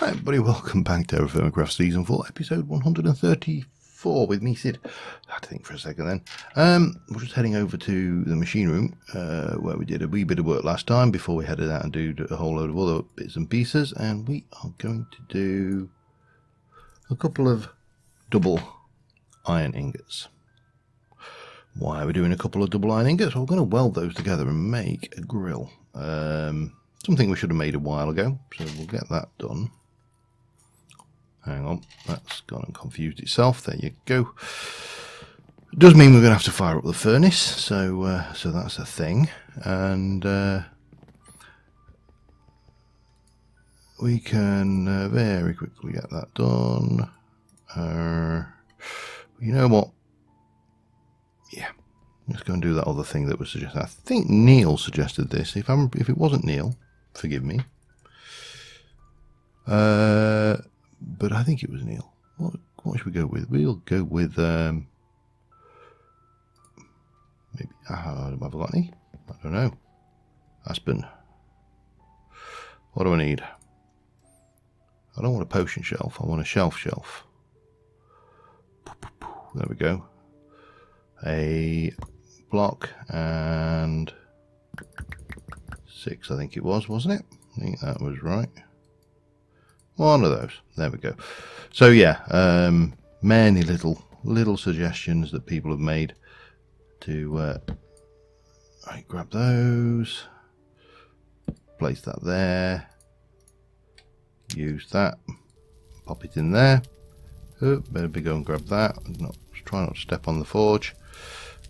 Hi everybody, welcome back to TerraFirmaCraft Season 4, Episode 134 with me, Sid. I had to think for a second then. We're just heading over to the machine room, where we did a wee bit of work last time before we headed out and do a whole load of other bits and pieces, and we are going to do a couple of double iron ingots. Why are we doing a couple of double iron ingots? Well, we're going to weld those together and make a grill. Something we should have made a while ago, so we'll get that done. Hang on, that's gone and confused itself. There you go. It does mean we're going to have to fire up the furnace, so that's a thing, and we can very quickly get that done. You know what? Yeah, let's go and do that other thing that was suggested. I think Neil suggested this. If it wasn't Neil, forgive me. But I think it was Neil. What should we go with? We'll go with maybe. Have I got any? I don't know. Aspen. What do I need? I don't want a potion shelf. I want a shelf. There we go. A block and 6, I think it was, wasn't it? I think that was right. One of those. There we go. So yeah, many little suggestions that people have made to right, grab those, place that there, use that, pop it in there. Oh, better go and grab that. Try not to step on the forge.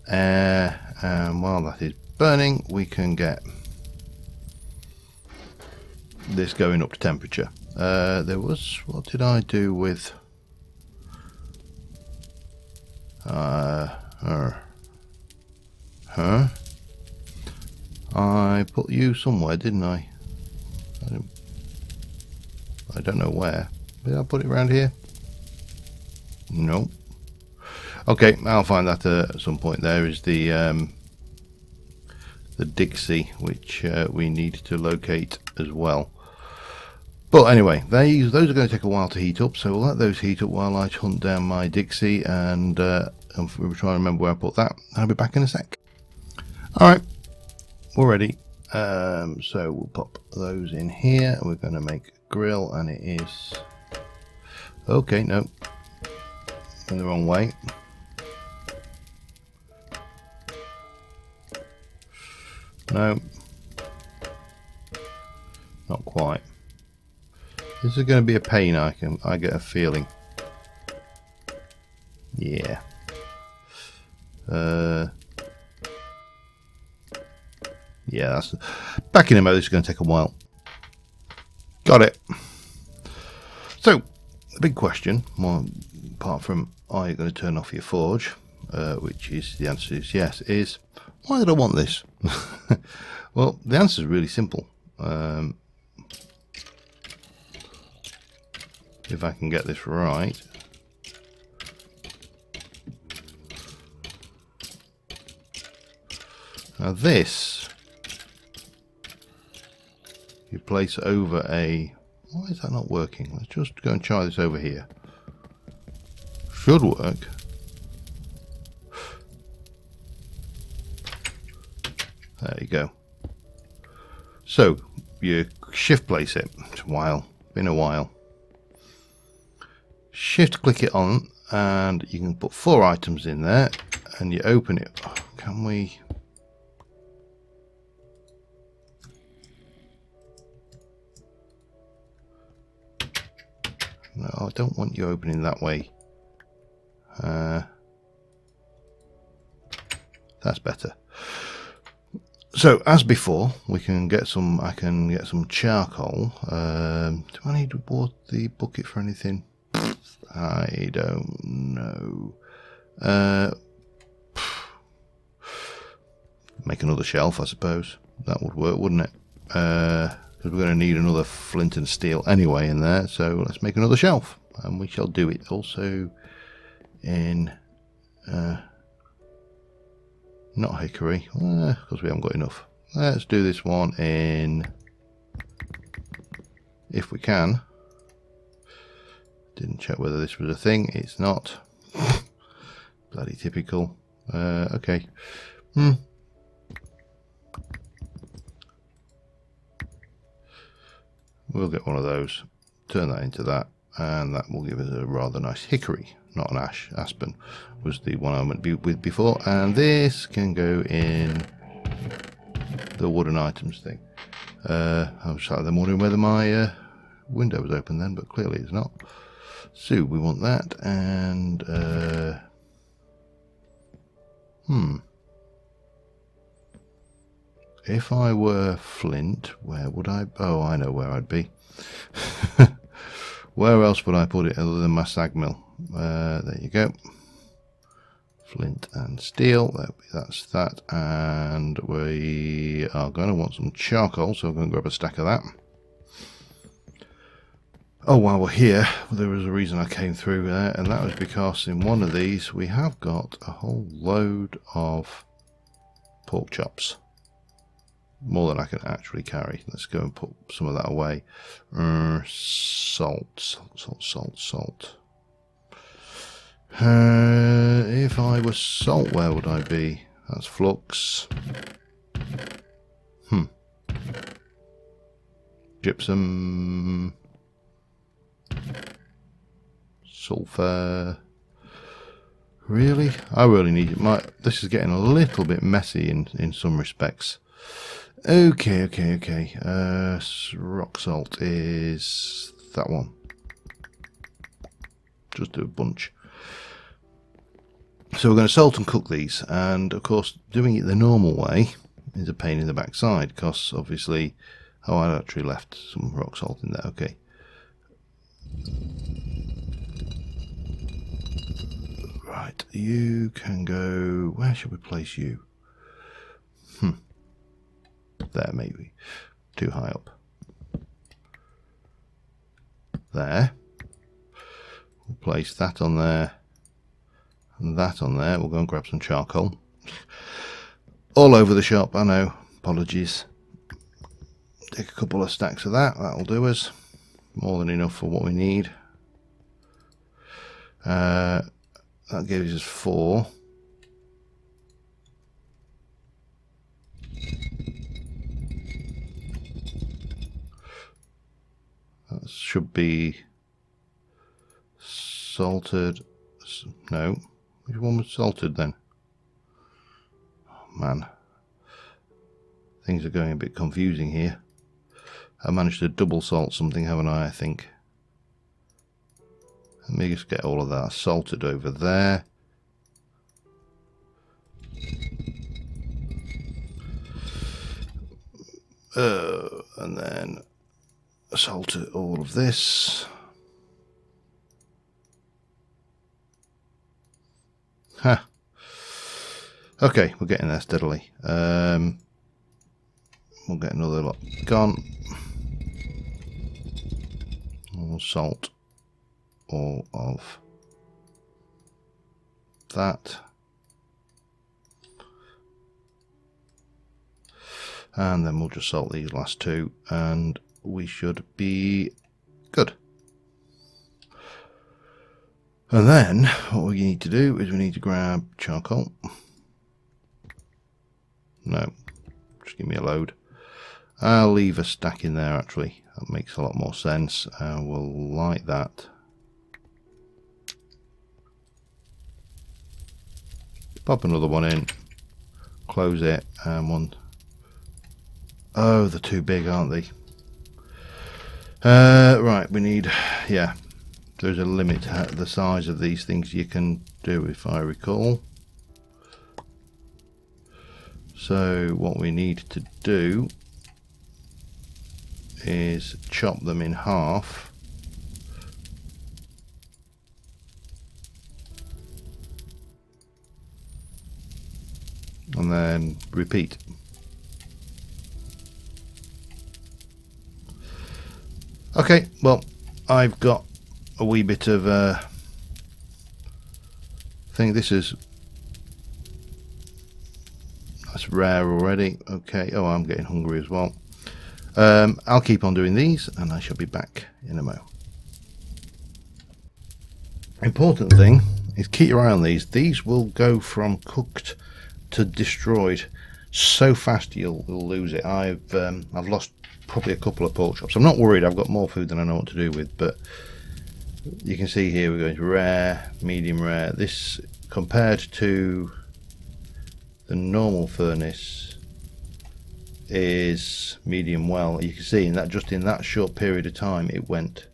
And while that is burning, we can get this going up to temperature. There was, what did I do with I put you somewhere, didn't I? I don't know where. Did I put it around here? No. Okay, I'll find that at some point. There is the Dixie, which we need to locate as well. But anyway, those are going to take a while to heat up, so we'll let those heat up while I hunt down my Dixie, and we'll try and remember where I put that. I'll be back in a sec. Alright, we're ready. So we'll pop those in here. We're going to make a grill, and it is... Okay, no. In the wrong way. No. Not quite. This is going to be a pain, I get a feeling. Yeah. Yeah, that's... Back in a moment, this is going to take a while. Got it. So, the big question, well, apart from, are you going to turn off your forge, which is, the answer is yes, is, why did I want this? Well, the answer is really simple. If I can get this right. Now this, you place over a... Why is that not working? Let's just go and try this over here. Should work. There you go. So you shift place it. It's a while. Been a while. Shift click it on, and you can put 4 items in there, and you open it. Oh, can we? No, I don't want you opening that way. That's better. So as before, we can get some. I can get some charcoal. Do I need to water the bucket for anything? I don't know. Make another shelf, I suppose. That would work, wouldn't it? Because we're going to need another flint and steel anyway in there. So let's make another shelf, and we shall do it also in not hickory, because we haven't got enough. Let's do this one in, if we can, Didn't check whether this was a thing. It's not. Bloody typical. Okay. We'll get one of those. Turn that into that. And that will give us a rather nice hickory. Not an ash. Aspen was the one I went with before. And this can go in the wooden items thing. I was sat there wondering whether my window was open then, but clearly it's not. So we want that, and if I were flint, where would I? Oh, I know where I'd be. Where else would I put it other than my sag mill? There you go. Flint and steel. That's that, and we are going to want some charcoal, so I'm going to grab a stack of that. Oh, while we're here, there was a reason I came through there, and that was because in one of these we have got a whole load of pork chops. More than I can actually carry. Let's go and put some of that away. Salt. If I was salt, where would I be? That's flux. Gypsum. Sulfur. Really? I really need it. This is getting a little bit messy in some respects. Okay. Rock salt is that one. Just do a bunch. So we're going to salt and cook these, and of course doing it the normal way is a pain in the backside, because obviously, oh, I actually left some rock salt in there. Okay. Right, you can go. Where should we place you? There, maybe. Too high up. There. We'll place that on there. And that on there. We'll go and grab some charcoal. All over the shop, I know. Apologies. Take a couple of stacks of that. That'll do us. More than enough for what we need. That gives us 4. That should be salted. No, which one was salted then? Oh man, things are going a bit confusing here. I managed to double salt something, haven't I think. Let me just get all of that salted over there. And then salt all of this. Ha. Okay, we're getting there steadily. We'll get another lot gone. We'll salt all of that. And then we'll just salt these last 2 and we should be good. And then what we need to do is we need to grab charcoal. No, just give me a load. I'll leave a stack in there actually. That makes a lot more sense. We'll light that. Pop another one in. Close it and one. Oh, they're too big, aren't they? Right, we need, yeah, there's a limit to the size of these things you can do, if I recall. So what we need to do is chop them in half. And then repeat. Okay, well, I've got a wee bit of thing. This is that's rare already. Okay. Oh, I'm getting hungry as well. I'll keep on doing these, and I shall be back in a mo. Important thing is keep your eye on these. These will go from cooked to destroyed so fast you'll lose it. I've lost probably a couple of pork chops. I'm not worried, I've got more food than I know what to do with, but you can see here we're going to rare, medium rare. This compared to the normal furnace is medium well. You can see in that, just in that short period of time, it went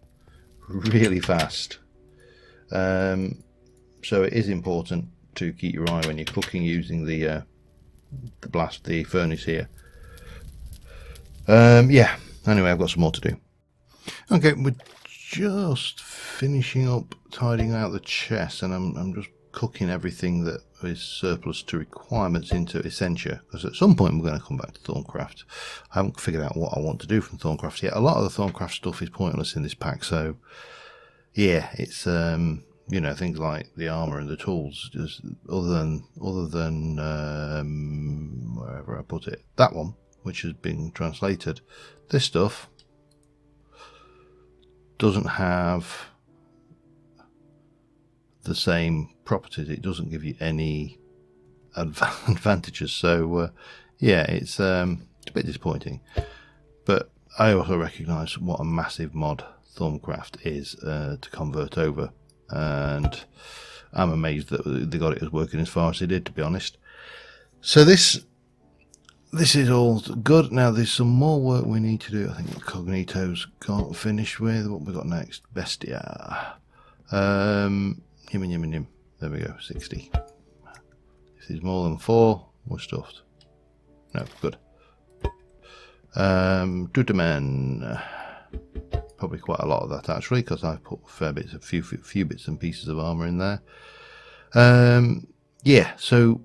really fast. So it is important to keep your eye when you're cooking using the furnace here. Yeah, anyway, I've got some more to do. Okay, we're just finishing up tidying out the chest, and I'm just cooking everything that is surplus to requirements into Essentia, because at some point we're going to come back to Thorncraft. I haven't figured out what I want to do from Thorncraft yet. A lot of the Thorncraft stuff is pointless in this pack, so yeah, it's you know, things like the armor and the tools, just other than wherever I put it, that one, which has been translated. This stuff doesn't have the same properties. It doesn't give you any advantages. So yeah, it's a bit disappointing. But I also recognise what a massive mod Thorncraft is to convert over, and I'm amazed that they got it as working as far as they did, to be honest. So this is all good. Now there's some more work we need to do. I think Cognito's got finished with. What we got next? Bestia. Yim. There we go, 60. If there's more than 4, we're stuffed. No, good. Dudeman. Probably quite a lot of that actually, because I've put a few bits and pieces of armour in there. Yeah, so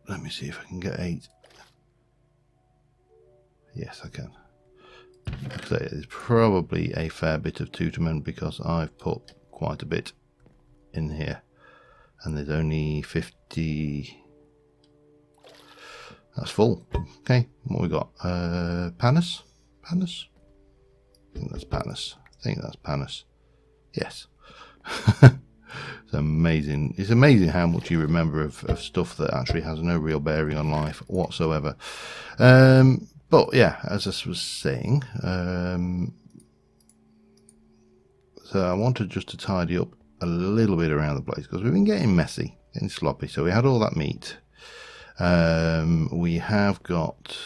let me see if I can get 8. Yes, I can. Like I say, there's probably a fair bit of Tutorman because I've put quite a bit in here, and there's only 50. That's full. Okay, what we got? Panis? I think that's Panis. Yes. It's amazing. It's amazing how much you remember of stuff that actually has no real bearing on life whatsoever. But yeah, as I was saying, so I wanted just to tidy up a little bit around the place because we've been getting messy, getting sloppy. So we had all that meat. We have got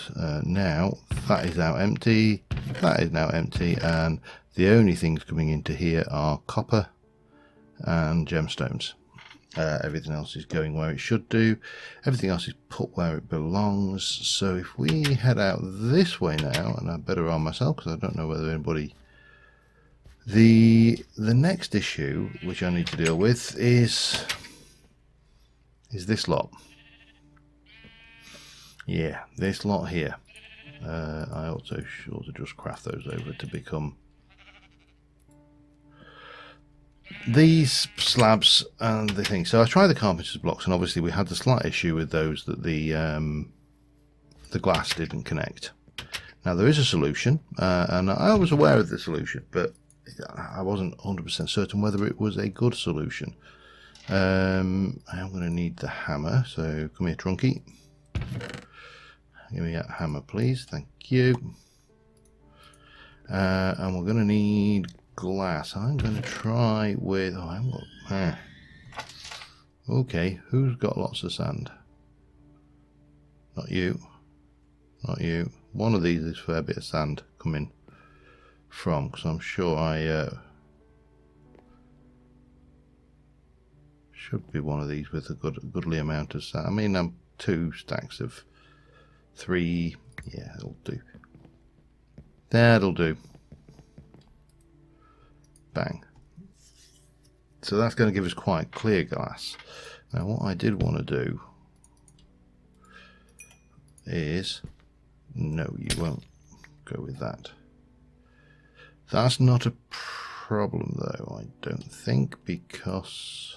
now that is now empty. That is now empty, and the only things coming into here are copper and gemstones. Everything else is going where it should do. Everything else is put where it belongs. So if we head out this way now, and I better arm myself because I don't know whether anybody. The next issue which I need to deal with is this lot. Yeah, this lot here. I also ought to just craft those over to become these slabs and the thing. So I tried the carpenter's blocks, and obviously we had the slight issue with those that the glass didn't connect. Now there is a solution, and I was aware of the solution, but I wasn't 100% certain whether it was a good solution. I'm going to need the hammer, so come here, Trunky. Give me that hammer, please. Thank you. And we're going to need glass. I'm going to try with... Oh, I haven't got... Okay, who's got lots of sand? Not you. Not you. One of these is a fair bit of sand coming from, because I'm sure I... should be one of these with a goodly amount of sand. I mean, I'm 2 stacks of 3. Yeah, that'll do. That'll do. Bang. So that's going to give us quite clear glass. Now what I did want to do is... No, you won't go with that. That's not a problem though, I don't think, because...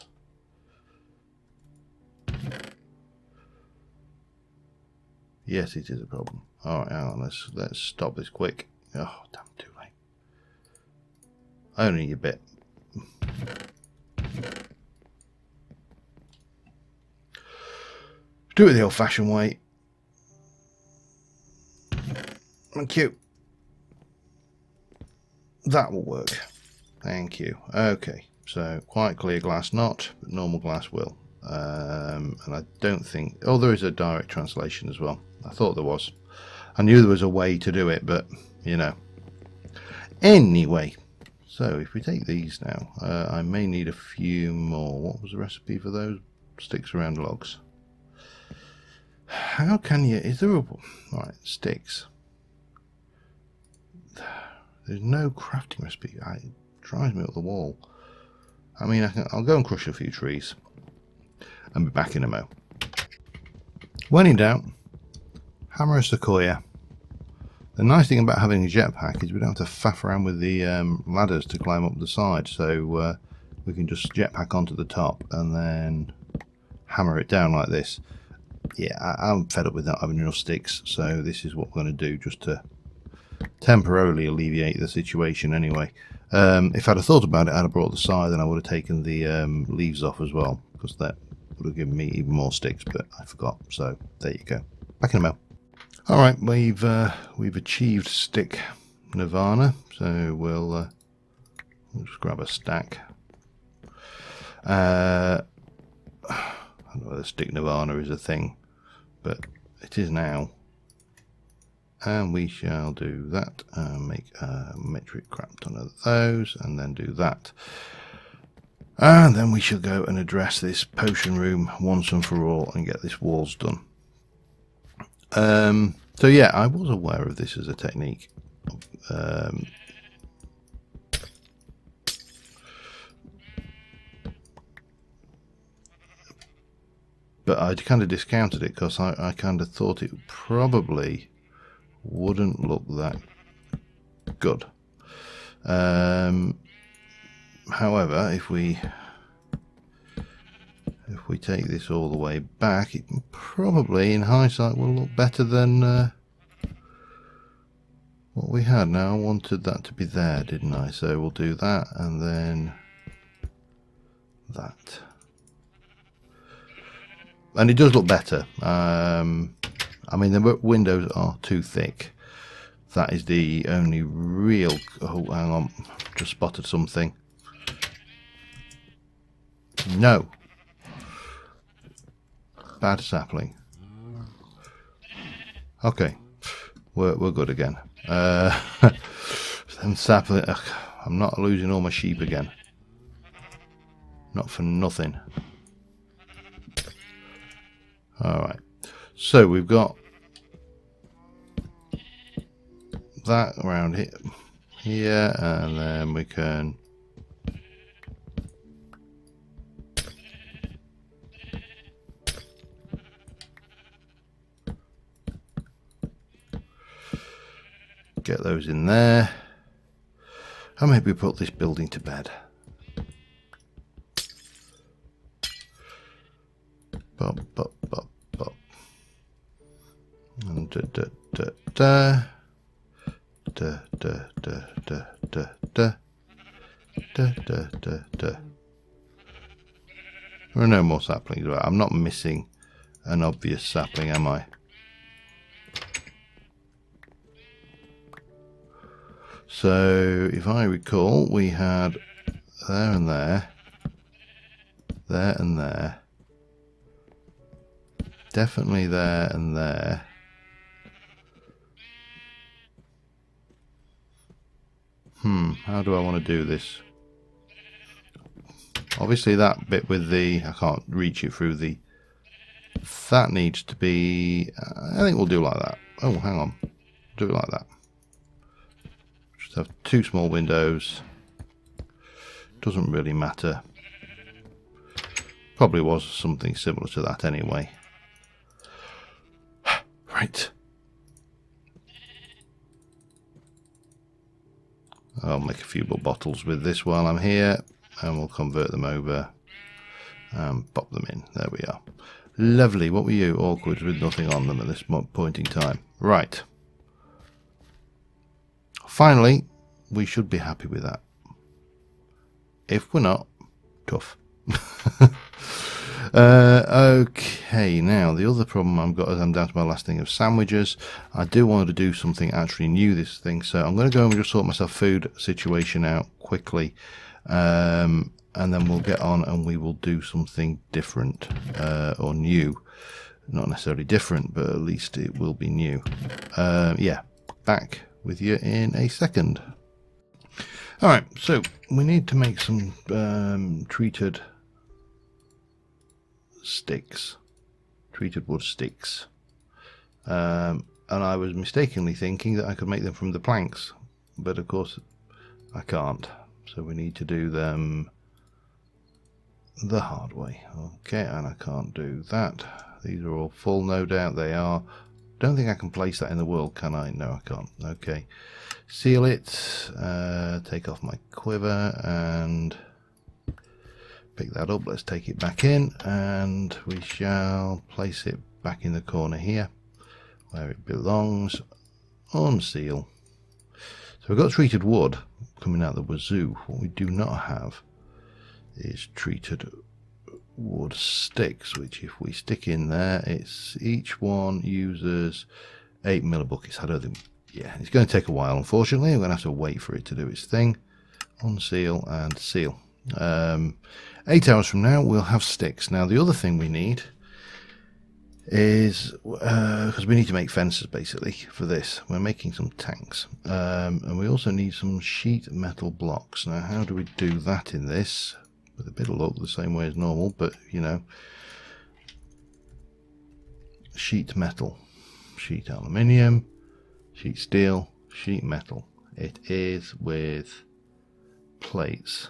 Yes, it is a problem. Alright, hang on, let's stop this quick. Oh, damn, too late. I only need a bit. Do it the old-fashioned way. Thank you. That will work. Thank you. Okay, so quite clear glass not, but normal glass will. And I don't think... Oh, there is a direct translation as well. I thought there was. I knew there was a way to do it, but, you know. Anyway, so if we take these now, I may need a few more. What was the recipe for those? Sticks around logs. How can you... Is there a... Right, sticks. There's no crafting recipe. It drives me up the wall. I mean, I'll go and crush a few trees and be back in a mo. When in doubt, hammer a sequoia. The nice thing about having a jetpack is we don't have to faff around with the ladders to climb up the side, so we can just jetpack onto the top and then hammer it down like this. Yeah, I'm fed up with not having enough sticks, so this is what we're going to do just to temporarily alleviate the situation anyway. If I'd have thought about it, I'd have brought the scythe and I would have taken the leaves off as well, because that would have given me even more sticks, but I forgot, so there you go. Back in a mo. Alright, we've achieved stick nirvana, so we'll just grab a stack. I don't know whether stick nirvana is a thing, but it is now. And we shall do that, make a metric crap ton of those, and then do that. And then we shall go and address this potion room once and for all and get this walls done. So yeah, I was aware of this as a technique. But I kind of discounted it because I kind of thought it probably wouldn't look that good. However, if we take this all the way back, it probably in hindsight will look better than what we had. Now I wanted that to be there, didn't I? So we'll do that and then that, and it does look better. I mean, the windows are too thick. That is the only real... Oh, hang on. Just spotted something. No. Bad sapling. Okay. We're good again. Then sapling... Ugh, I'm not losing all my sheep again. Not for nothing. Alright. So we've got that around here, and then we can get those in there, and maybe put this building to bed. Bop, bop, bop, bop. And da da da da da da da da da da da da da da. There are no more saplings. I'm not missing an obvious sapling, am I? So if I recall, we had there and there, there and there, definitely there and there. How do I want to do this? Obviously that bit with the... I can't reach it through the... That needs to be... I think we'll do like that. Oh, hang on. Do it like that. Just have two small windows. Doesn't really matter. Probably was something similar to that anyway. Right. I'll make a few more bottles with this while I'm here, and we'll convert them over and pop them in. There we are. Lovely. What were you? Awkward with nothing on them at this point in time. Right. Finally, we should be happy with that. If we're not, tough. Okay, now the other problem I've got is I'm down to my last thing of sandwiches. I do want to do something actually new this thing, so I'm going to go and just sort myself food situation out quickly, and then we'll get on and we will do something different or new. Not necessarily different, but at least it will be new. Yeah, back with you in a second. Alright, so we need to make some treated sticks, treated wood sticks, and I was mistakenly thinking that I could make them from the planks, but of course I can't, so we need to do them the hard way. Okay, and I can't do that. These are all full, no doubt they are. Don't think I can place that in the world, can I? No, I can't. Okay, seal it, take off my quiver and pick that up. Let's take it back in and we shall place it back in the corner here where it belongs. Unseal. So we've got treated wood coming out the wazoo. What we do not have is treated wood sticks, which if we stick in there, it's each one uses 8 millibuckets. I don't think, yeah, it's going to take a while, unfortunately. I'm going to have to wait for it to do its thing. Unseal and seal. 8 hours from now we'll have sticks. Now the other thing we need is, because we need to make fences basically for this, we're making some tanks, and we also need some sheet metal blocks. Now how do we do that in this? With a bit of luck, the same way as normal, but you know, sheet metal, sheet aluminium, sheet steel, sheet metal. It is with plates.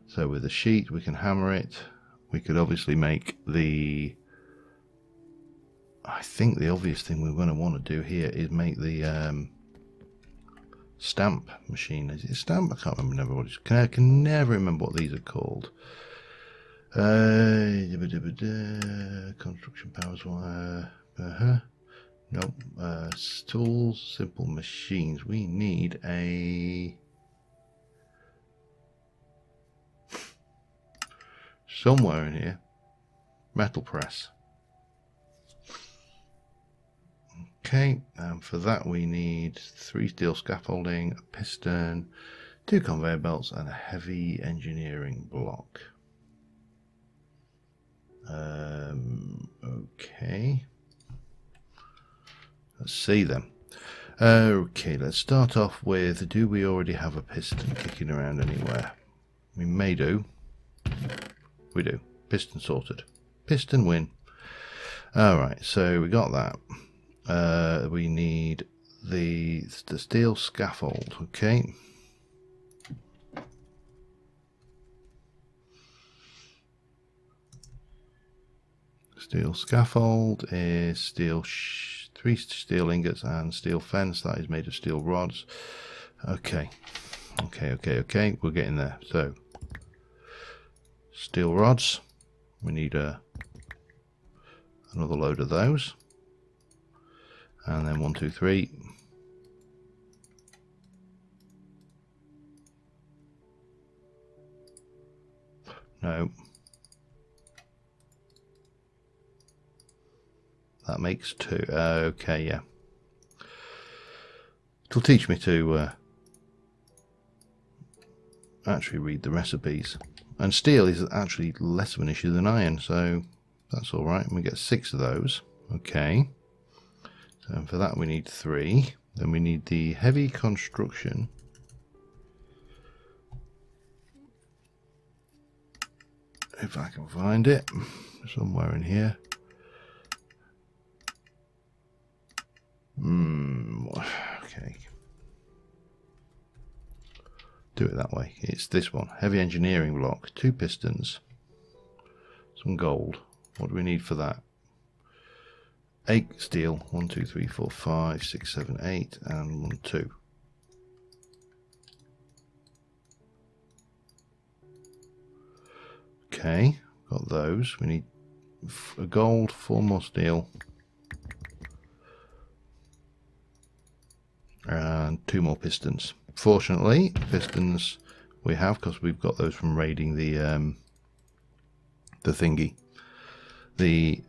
So with a sheet we can hammer it. We could obviously make the, I think the obvious thing we're going to want to do here is make the stamp machine. Is it a stamp? I can't remember what it's, I can never remember what these are called. Construction powers wire. Nope. Tools, simple machines. We need a somewhere in here metal press. Okay, and for that we need 3 steel scaffolding, a piston, 2 conveyor belts and a heavy engineering block. Okay, let's see then. Okay, let's start off with, do we already have a piston kicking around anywhere? We may do. We do. Piston sorted. Piston win. Alright, so we got that. We need the steel scaffold. Okay. Steel scaffold is steel 3 steel ingots and steel fence that is made of steel rods. Okay. Okay. We're getting there. So steel rods. We need another load of those. And then 1, 2, 3. No. That makes 2. Okay, yeah. It'll teach me to actually read the recipes. And steel is actually less of an issue than iron, so that's alright. We get 6 of those. Okay. So for that we need 3. Then we need the heavy construction. If I can find it. Somewhere in here. Okay. Do it that way. It's this one. Heavy engineering block. 2 pistons. Some gold. What do we need for that? 8 steel. 1, 2, 3, 4, 5, 6, 7, 8, and 1, 2. Okay, got those. We need a gold, 4 more steel, and 2 more pistons. Fortunately, pistons We have, because we've got those from raiding the thingy. The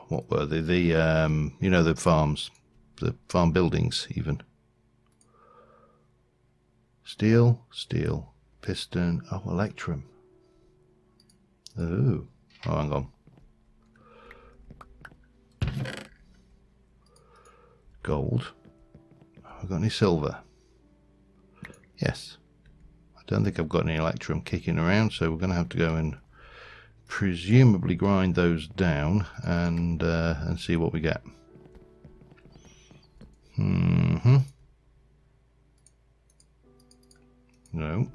what were they? The you know, the farms, the farm buildings, even. Steel, steel, piston. Oh, electrum. Oh, hang on. Gold. Have I got any silver? Yes. I don't think I've got any electrum kicking around, so we're going to have to go and presumably grind those down and see what we get. No.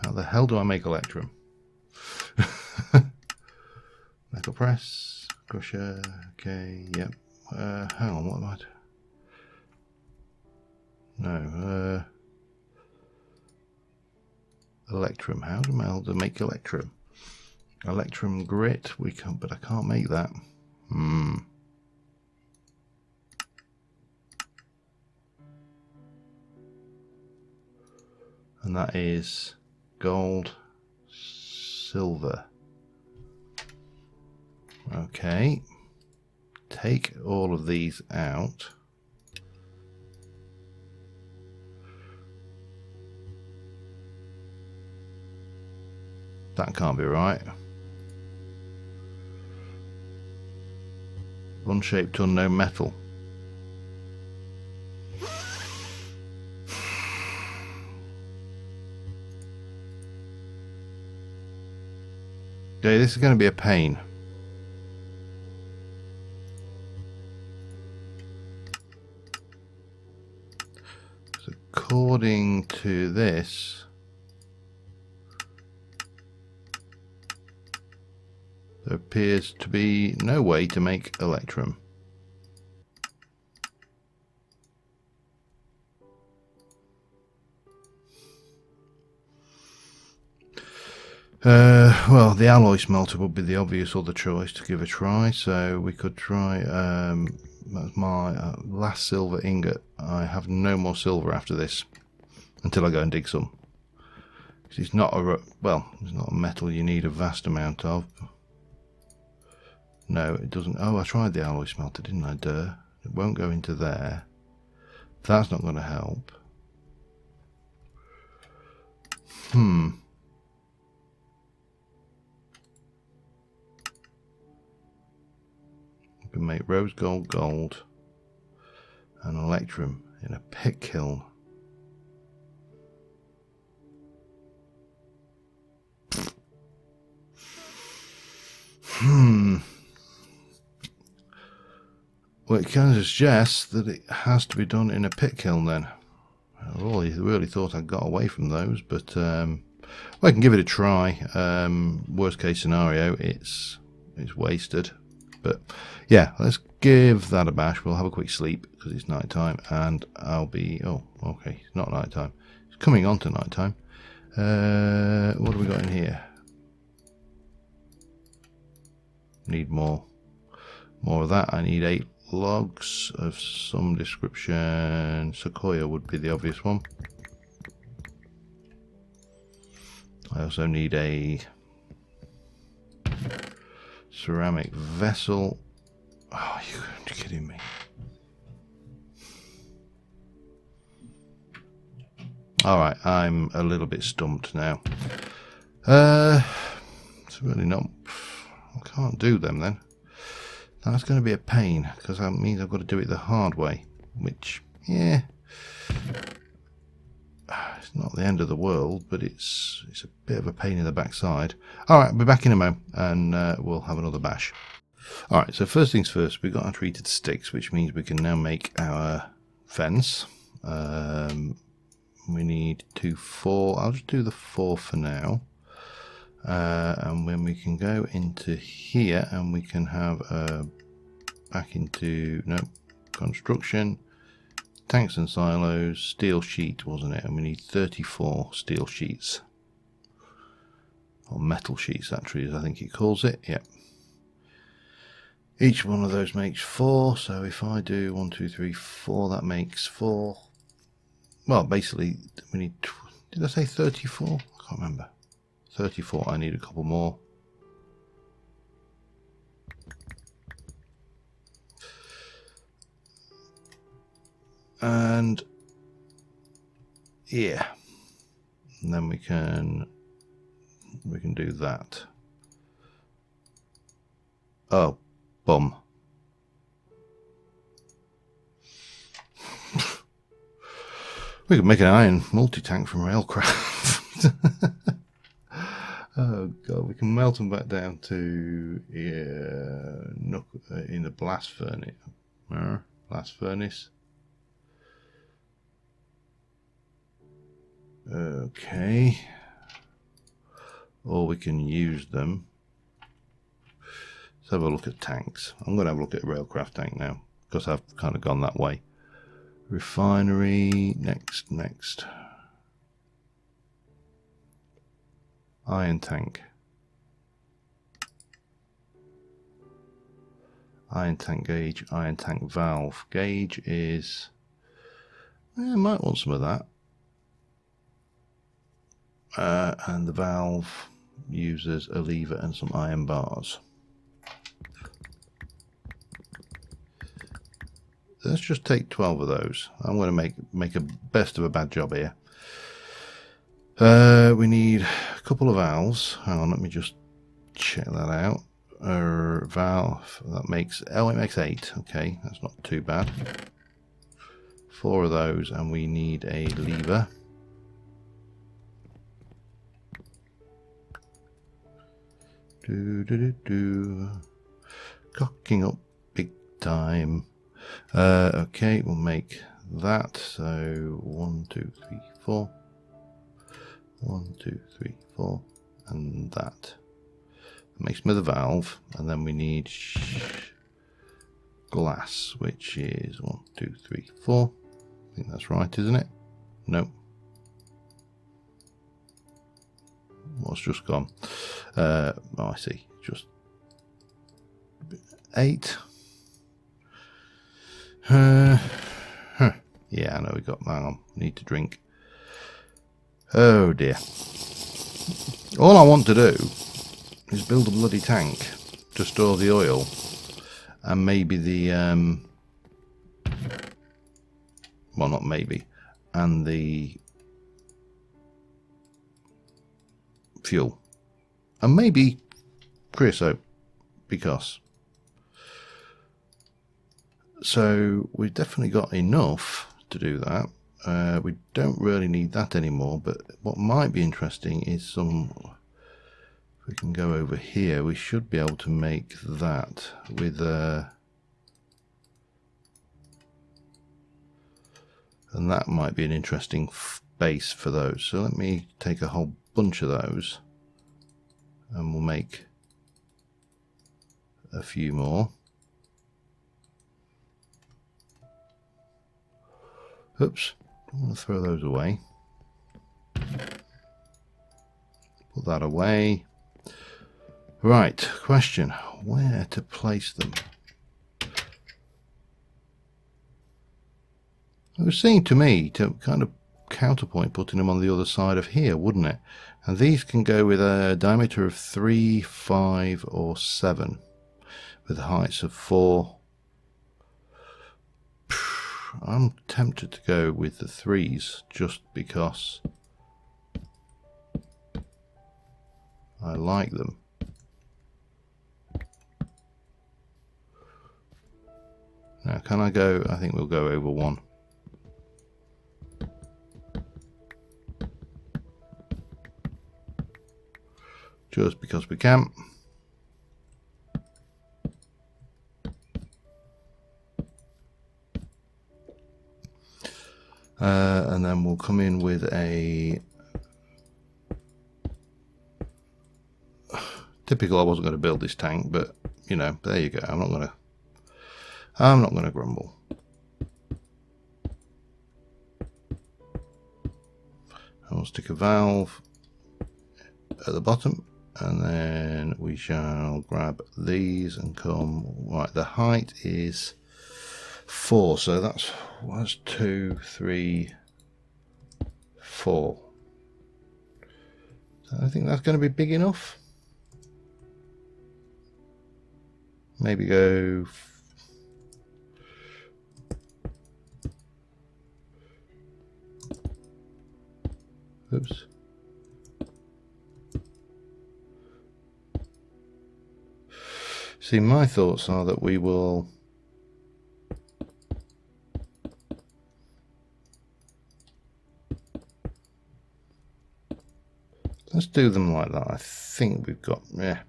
How the hell do I make electrum? Metal press, crusher, okay, yep. Hang on, what am I doing? No, electrum. How do I make electrum? Electrum grit, we can, but I can't make that. And that is gold, silver. Okay, take all of these out. That can't be right. Unshaped unknown metal. Okay, this is going to be a pain. So according to this, there appears to be no way to make electrum. Well, the alloy smelter would be the obvious other choice to give a try, so we could try, that's my last silver ingot. I have no more silver after this, until I go and dig some. It's not a, well, it's not a metal you need a vast amount of. No, it doesn't. Oh, I tried the alloy smelter, didn't I? Duh. It won't go into there. That's not going to help. We can make rose gold gold and electrum in a pit kiln. Well, it kind of suggests that it has to be done in a pit kiln then. I really thought I got away from those, but well, I can give it a try. Worst case scenario, it's wasted. But yeah, let's give that a bash. We'll have a quick sleep because it's night time, and I'll be, oh, okay, it's not night time. It's coming on to night time. What have we got in here? Need more of that. I need 8 logs of some description. Sequoia would be the obvious one. I also need a ceramic vessel. Oh, you're kidding me. Alright, I'm a little bit stumped now. It's really not, I can't do them then. That's going to be a pain, because that means I've got to do it the hard way, which, yeah, it's not the end of the world, but it's a bit of a pain in the backside. Alright, I'll be back in a moment, and we'll have another bash. Alright, so first things first, we've got our treated sticks, which means we can now make our fence. We need 4. I'll just do the 4 for now. And when we can go into here and we can have back into construction, tanks and silos, steel sheet, wasn't it? And we need 34 steel sheets, or metal sheets actually, as I think it calls it. Yep. Each one of those makes 4, so if I do 1 2 3 4, that makes 4 well, basically, we need, did I say 34? I can't remember. 34, I need a couple more. And yeah, and then we can do that. Oh, bum. We could make an iron multi-tank from Railcraft. Oh god, we can melt them back down to in the blast furnace. Blast furnace. Okay. Or we can use them. Let's have a look at tanks. I'm going to have a look at a Railcraft tank now because I've kind of gone that way. Refinery, next. Iron tank. Iron tank gauge, iron tank valve. Gauge is, I might want some of that. And the valve uses a lever and some iron bars. Let's just take 12 of those. I'm going to make a best of a bad job here. We need a couple of valves. Hang on, let me just check that out. Valve, that makes, oh, it makes 8. Okay, that's not too bad. 4 of those, and we need a lever. Cocking up big time. Okay, we'll make that. So 1, 2, 3, 4. 1, 2, 3, 4, and that. Makes me the valve, and then we need glass, which is 1, 2, 3, 4. I think that's right, isn't it? Nope. What's just gone? Oh, I see. Just 8. Yeah, I know we got. Hang on, need to drink. Oh dear. All I want to do is build a bloody tank to store the oil and maybe the well, not maybe, and the fuel, and maybe creosote, because so we've definitely got enough to do that. We don't really need that anymore, but what might be interesting is some, if we can go over here, we should be able to make that with and that might be an interesting base for those. So let me take a whole bunch of those and we'll make a few more. Oops, I want to throw those away. Put that away. Right, question, where to place them? It would seem to me to kind of counterpoint putting them on the other side of here, wouldn't it? And these can go with a diameter of 3, 5 or 7 with heights of 4. I'm tempted to go with the 3s just because I like them. Now can I go, I think we'll go over 1. Just because we can. And then we'll come in with a typical. I wasn't going to build this tank, but you know, there you go. I'm not going to grumble. I'll stick a valve at the bottom, and then we shall grab these and come right. The height is 4, so that's 2, 3, 4. So I think that's going to be big enough. Maybe go... Oops. See, my thoughts are that we will... Let's do them like that. I think we've got...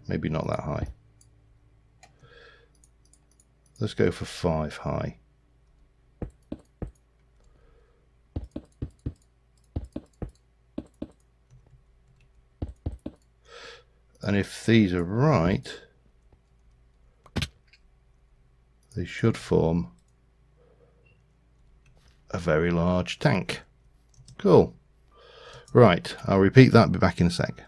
maybe not that high. Let's go for 5 high. And if these are right, they should form a very large tank. Cool. Right, I'll repeat that, be back in a sec.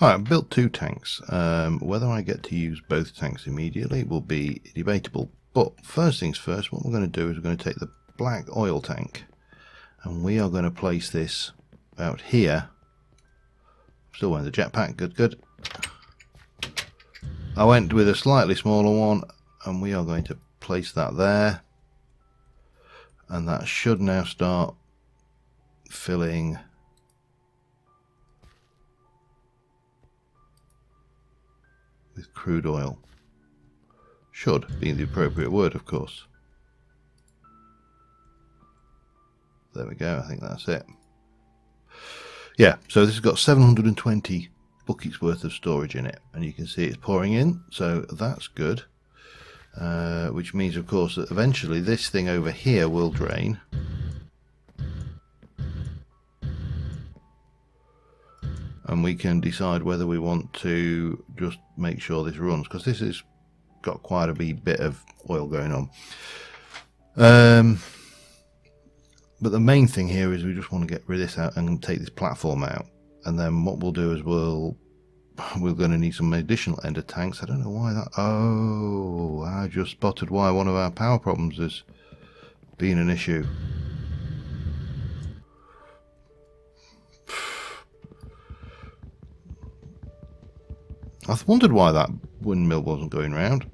Alright, I've built 2 tanks. Whether I get to use both tanks immediately will be debatable. But first things first, what we're going to do is we're going to take the black oil tank and we are going to place this out here. Still wearing the jetpack, good. I went with a slightly smaller one and we are going to place that there, and that should now start filling with crude oil. Should be the appropriate word, of course. There we go, I think that's it. Yeah, so this has got 720 buckets worth of storage in it, and you can see it's pouring in, so that's good. Which means, of course, that eventually this thing over here will drain. And we can decide whether we want to just make sure this runs, because this has got quite a bit of oil going on. But the main thing here is we just want to get rid of this out and take this platform out. And then what we'll do is we're going to need some additional ender tanks. I don't know why that... Oh, I just spotted why one of our power problems has been an issue. I wondered why that windmill wasn't going round.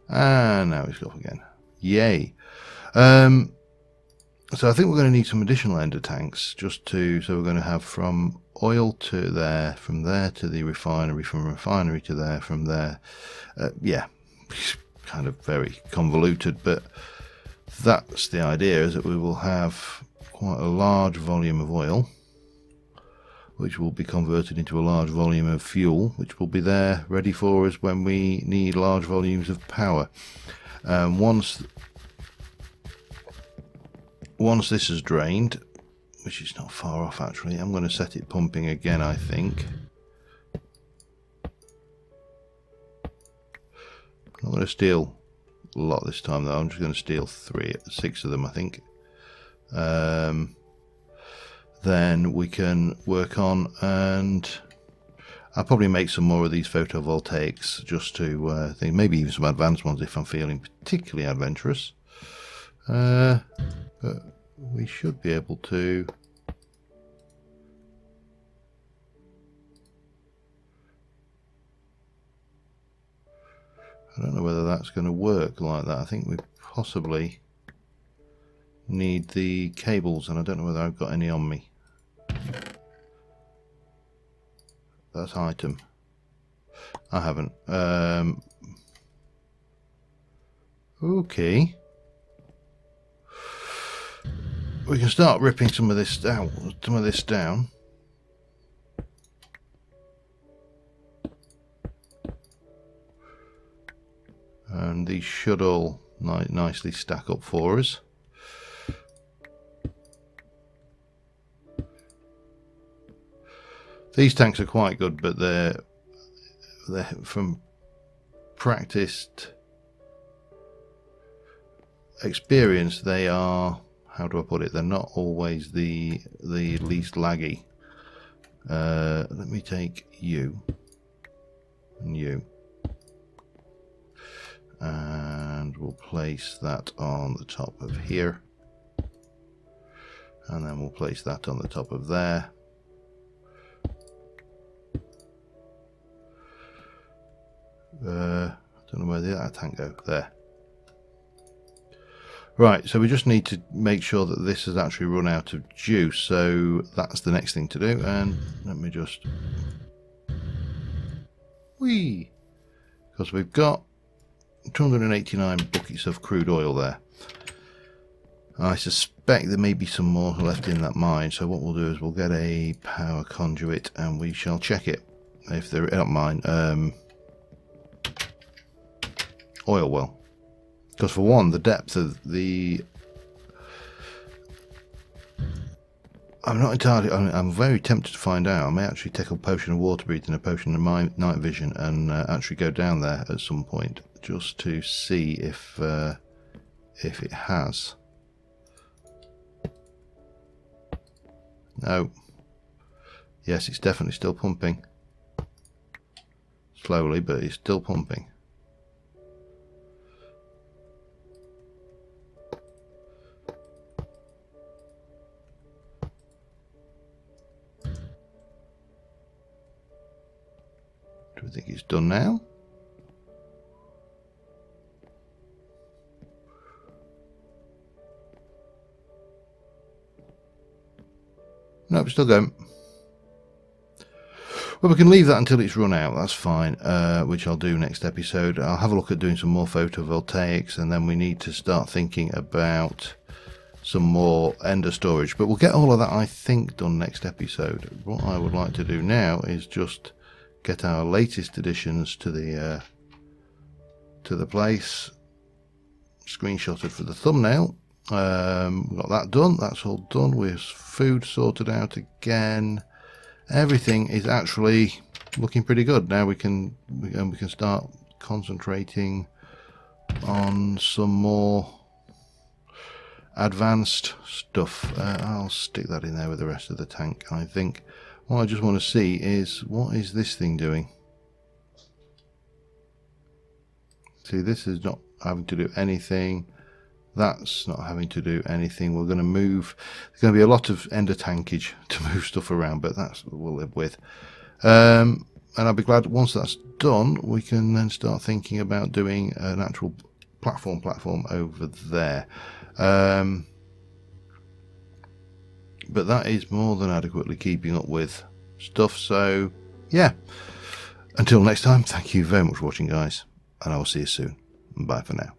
And now it's off again. Yay. So I think we're going to need some additional ender tanks so we're going to have from oil to there, from there to the refinery, from refinery to there, from there. Yeah, it's kind of very convoluted, but that's the idea, is that we will have quite a large volume of oil, which will be converted into a large volume of fuel, which will be there ready for us when we need large volumes of power. Once this is drained, which is not far off actually, I'm going to set it pumping again, I think. I'm going to steal a lot this time though. I'm just going to steal 6 of them, I think. Then we can work on, and I'll probably make some more of these photovoltaics just to think, maybe even some advanced ones if I'm feeling particularly adventurous. But we should be able to. I don't know whether that's going to work like that. I think we possibly need the cables, and I don't know whether I've got any on me. That's item. I haven't. Okay. We can start ripping some of this down. And these should all nicely stack up for us. These tanks are quite good, but they're from practiced experience, they are, how do I put it, they're not always the least laggy. Let me take you and you, and we'll place that on the top of here, and then we'll place that on the top of there. I don't know where that tank go. There. Right, so we just need to make sure that this has actually run out of juice, so that's the next thing to do. And let me just... Whee! Because we've got 289 buckets of crude oil there. I suspect there may be some more left in that mine, so what we'll do is we'll get a power conduit and we shall check it. If they're not mine, oil well. Because for one, the depth of the... I'm not entirely... I'm very tempted to find out. I may actually take a potion of water breathing, a potion of night vision, and actually go down there at some point just to see if it has. No. Yes, it's definitely still pumping. Slowly, but it's still pumping. Do we think it's done now? Nope, still going. Well, we can leave that until it's run out, that's fine, which I'll do next episode. I'll have a look at doing some more photovoltaics, and then we need to start thinking about some more ender storage. But we'll get all of that, I think, done next episode. What I would like to do now is just get our latest additions to the place screenshotted for the thumbnail. We've got that done. That's all done. With food sorted out again. Everything is actually looking pretty good. Now we can start concentrating on some more advanced stuff. I'll stick that in there with the rest of the tank. I think what I just want to see is, what is this thing doing? See, this is not having to do anything. That's not having to do anything. We're going to move. There's going to be a lot of ender tankage to move stuff around, but that's what we'll live with. And I'll be glad once that's done, we can then start thinking about doing an actual platform over there. But that is more than adequately keeping up with stuff. So yeah, until next time, thank you very much for watching, guys, and I will see you soon. Bye for now.